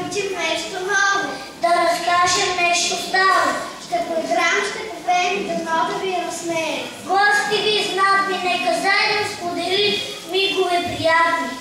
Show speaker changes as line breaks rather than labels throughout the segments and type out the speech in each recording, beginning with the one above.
научим нещо ново, да разкажем нещо старо. Ще поиграем, ще попеем, дано да ви разсмеем. Гости ви знатни, нека заедно сподели мигове приятни.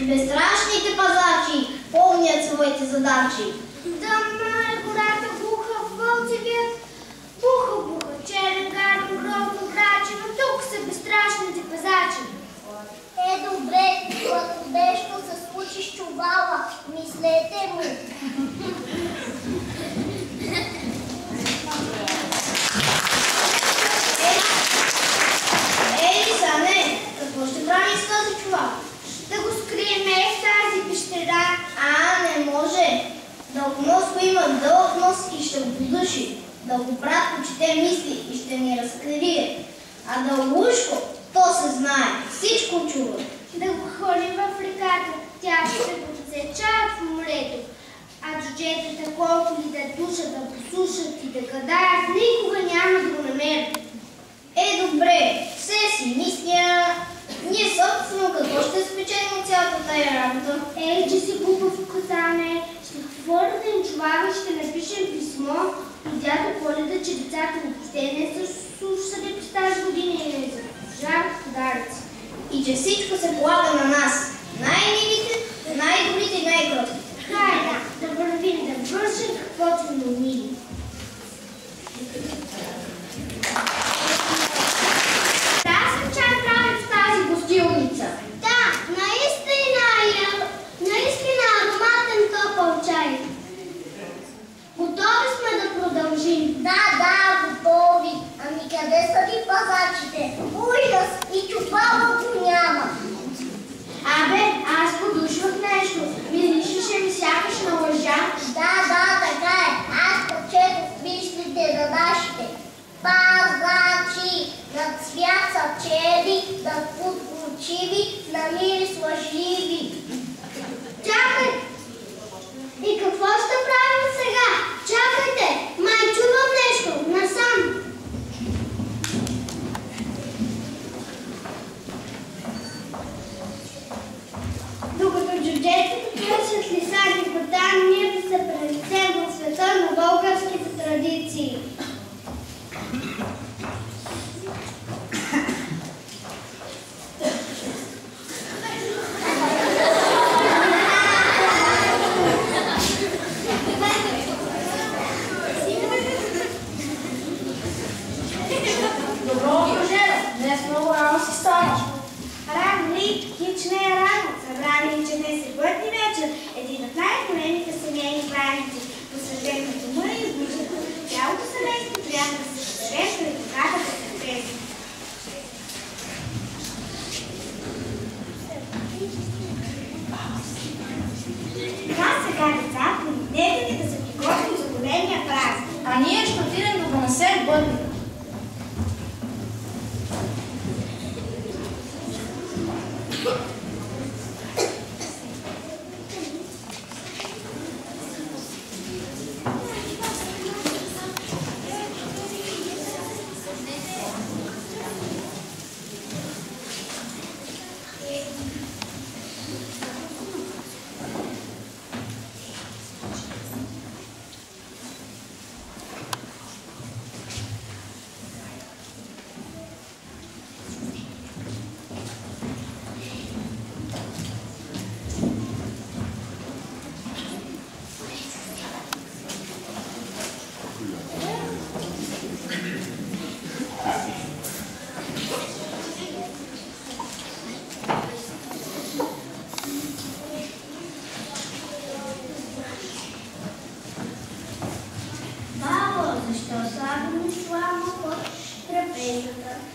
Безстрашните пазачи помнят своите задачи.
Да ме гората буха, вълцевият буха, черен гарно, грозно граче, но тук са безстрашните пазачи. чудесно се случи с чувала. Мислете му.
Сане, какво ще правим с този чувал?
Да го скрием в тази пещера.
Не може. Дългоноско има дълъг нос и ще го подуши. Дългобрат почете мисли и ще ни разкрие. А Дългушко, то се знае, всичко чува.
Да го хвърлим в реката, тя ще го отсечат в морето. А джуджетата колко ли да душат, да посушат и да гадаят, никога няма да го намерят.
Добре, все си мисля. Ние собствено какво ще спечелим от цялата тая работа?
Че си глупав казане. Ще хвърлим чувала и ще напишем писмо до дядо Коледа, че децата въобще не са слушали през тази година и не заслужават подаръци.
И че всичко се полага на нас. Най-милите, най-добрите и най-кротките.
Хайде, да вървим, да вършим каквото ни умили. Чай правим в тази гостилница. Да, наистина ароматен топъл чай. Готови сме да продължим. Да, готови. Ами къде са ви пазачите? Ужас! И чувалото няма. Аз подушвах нещо. Миришеше ми сякаш на лъжа. Да, така е. Аз прочетох мислите на нашите. Пазачи, на цвят са чели, на вкус горчиви, на мирис лъжливи. Чакай! И какво ще правим сега? Чакайте! Май чувам нещо! Насам! Докато джуджетите търсят лисаги по там, ние да се пренесем в света на българските традиции. Един от най-големите семейни празници, посветен на дома и обичата. Цялото семейство трябва да се събере пред богатата търпеза. Това сега, деца, помнете ли да се приготвим за големия празник?
А ние ще отидем да понесем бъдника.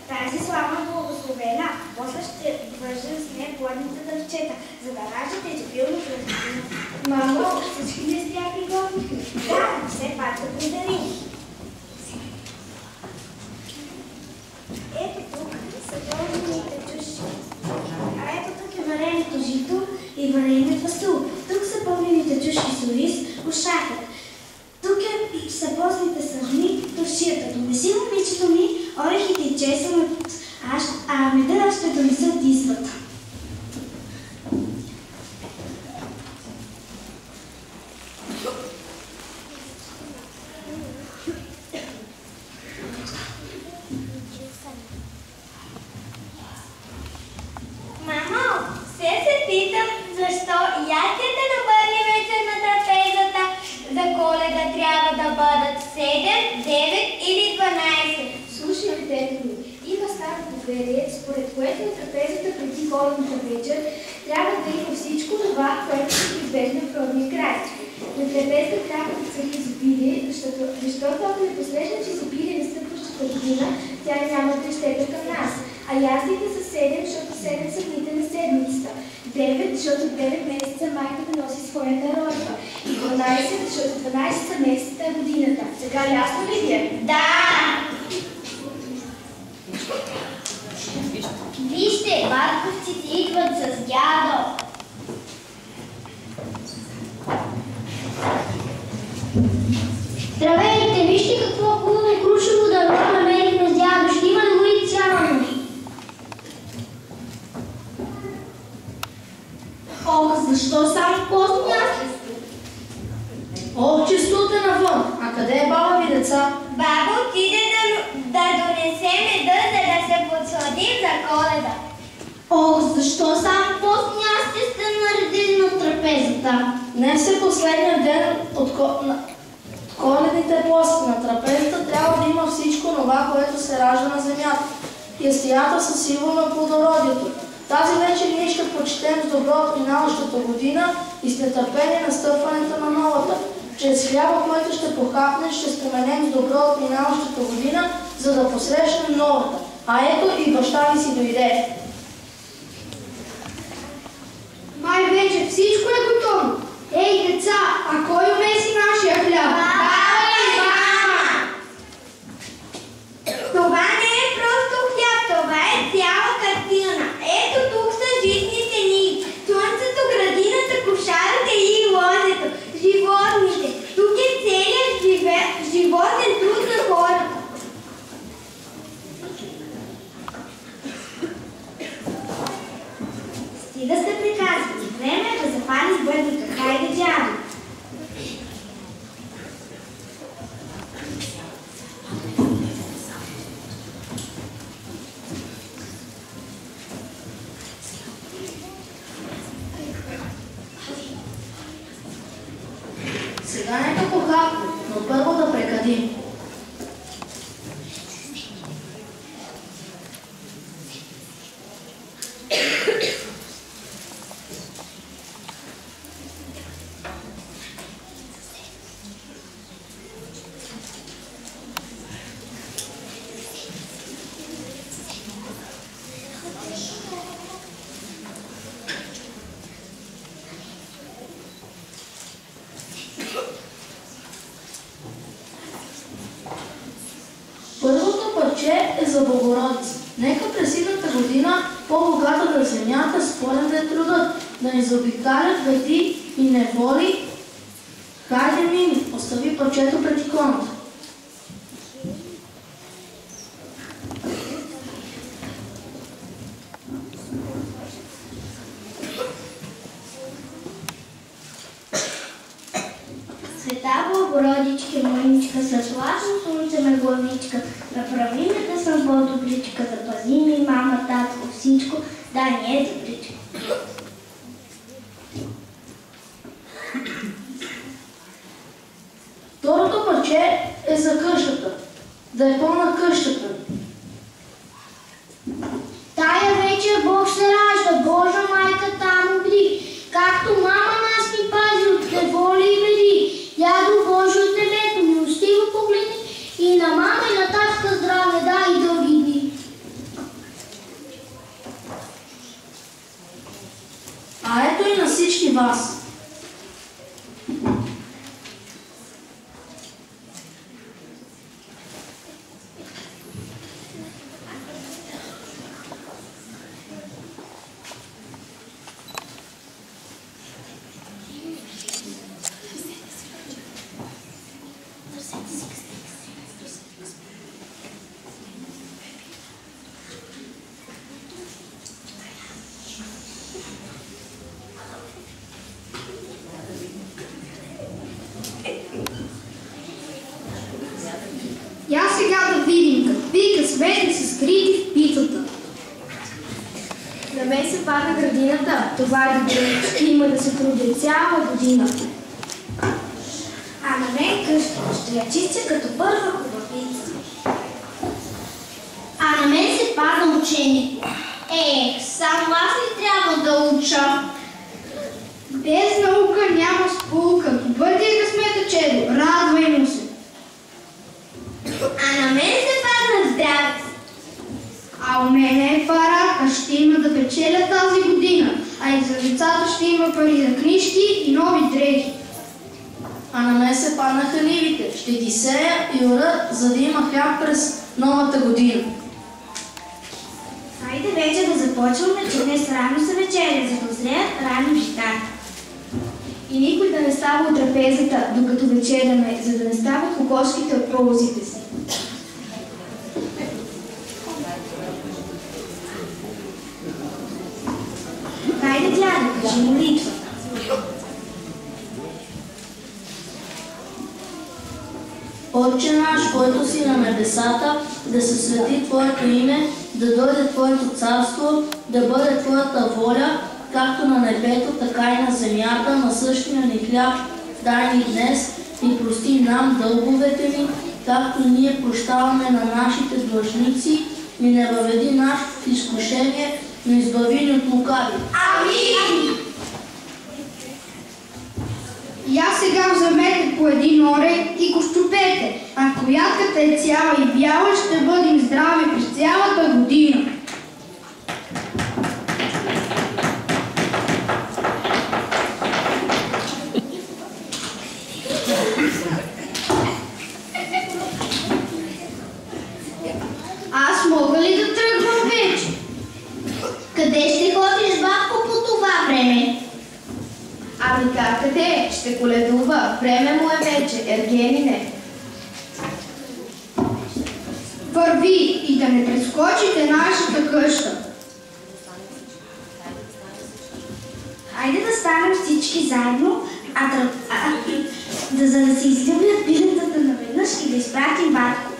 Тази слама благословена, после ще вържа с нея плодните дървчета, за да раждате изобилно плодове. Мамо, всички не сте я приготвили? Да, все пак да подарим. Ето тук са пълните чуши. А ето тук е вареното жито и вареният фасул. Тук са пълнените чуши с ориз, ушакът. Тук са постните сърни, туршията. Донеси момичето ми орехите и чесънът, а меда ще донесат дисвата. Мамо, все се питам, защо ястията на Бърни вечер на трапезата за Коледа трябва да бъдат 7, 9 или 12. Слушай, детето ми, има старата
суеверие, според което на трапезата преди Коледната вечер трябва да има всичко това, което се произвежда в родния край. На трапезата трябва да цари изобилие, защото ако не последва, че изобилие настъпващата година, тя няма да изтегля към нас. А яздите са 7, защото 7 са дните на седмицата. 9, защото 9 месеца майката носи своята рожба. И 12, защото 12 са месеца годината. Сега ясно ли ви е?
Да! Вижте, батковците идват с дядо. Здравейте, вижте какво хубаво крушево дърво намерихме с дядо. Ще има да го изцялваме. Ох, защо само постно място?
Ох, честото е навън. А къде е баба ви, деца?
Баба отиде да донесе меда, за да се подсладим за Коледа.
Ох, защо само постно място сте наредили на трапезата?
Днес е последния ден от коледните пости. На трапезата трябва да има всичко това, което се ражда на земята. Ястията са символ на плодородието. Тази вечер ние ще почетем с добро минаващата година и с нетърпение настъпването на новата. Чрез хляба, който ще похапнем, ще споменем с добро от минаващата година, за да посрещнем новата. А ето и баща ви си дойде.
Май вече всичко е готово. Ей, деца, а кой умеси нашия хляб?
Това не е просто хляб, това е цяла картина. Ето тук са жизните ниви, слънцето, градината, кошарата и лозето, животните. Тук е целият животен труд на хората. Стига сте приказвали. Време е да запали с бъдника. Хайде, дядо.
Сега нека похапнем, но първо да прекадим. Първото парче е за Богородица. Нека през идната година по-богата да земята с пълен да е трудът, да ни заобикалят беди и неволи. Хайде, Мими, остави парчето пред иконата.
Света Богородичка, мъничка, със славно слънце на главичка, направи ме да съм по-добричка, да пази ми мама, татко, всичко, да не е добричка.
Второто парче е за къщата, да е пълна къщата.
Тая вечер Бог се ражда, Божа майка там обди, както мама нас ни пази от неволи и беди. Дядо Божи от небето, милостиво погледни и на мама и на татка здраве дай и дълги дни.
А ето и на всички вас.
Я сега да видим какви късмети са скрити в питата.
На мен се пада градината. Това е добре. Ще има да се трудя цяла година.
А на мен къщата ще я чистя като първа хубавица.
А на мен се спада учението. Само аз ли трябва да уча?
Без наука няма сполука. Добър ти е късмета, чедо. Радвай му се.
А на мен се падна здраве.
А у мене е пара, ще има да печеля тази година. А и за децата ще има пари за книжки и нови дрехи.
А на мен се паднаха нивите. Ще ги сея и ора, за да има хляб през новата година.
Хайде вече да започваме, че днес рано се вечеря, за да озреят рано житата.
И никой да не става от трапезата, докато вечеряме, за да не стават кокошките от полозите си.
Хайде, дядо, кажи молитва.
Отче наш, който си на небесата, да се свети Твоето име, да дойде Твоето царство, да бъде Твоята воля, както на небето, така и на земята, на същия ни хляб дай ни днес и прости нам дълговете ни, както ние прощаваме на нашите длъжници, и не въведи нас в изкушение, но избави ни от лукави.
Амин!
Я сега вземете по един орех и го щупете. Ако ядката е цяла и бяла, ще бъдем здрави през цялата година.
Аз мога ли да тръгвам вече? Къде ще ходиш, бабко, по това време?
Ами как къде? Ще коледува. Време му е вече, Ергенине. Върви и да не прескочите нашата къща.
Хайде да станем всички заедно, за да се излюбят пилетата наведнъж и да изпратим батко.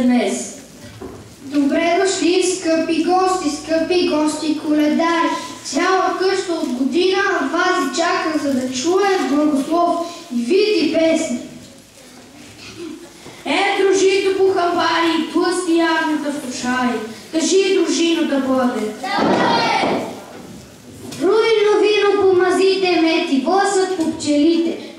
днес.
Добре дошли, скъпи гости коледари. Цяла къща от година вас и чака, за да чуят благослов и вид и песни.
Дружито по хамбари, тлъсти ягнята в кошари. Кажи дружино да бъде.
Руйно вино по мазите, мед и восът по пчелите.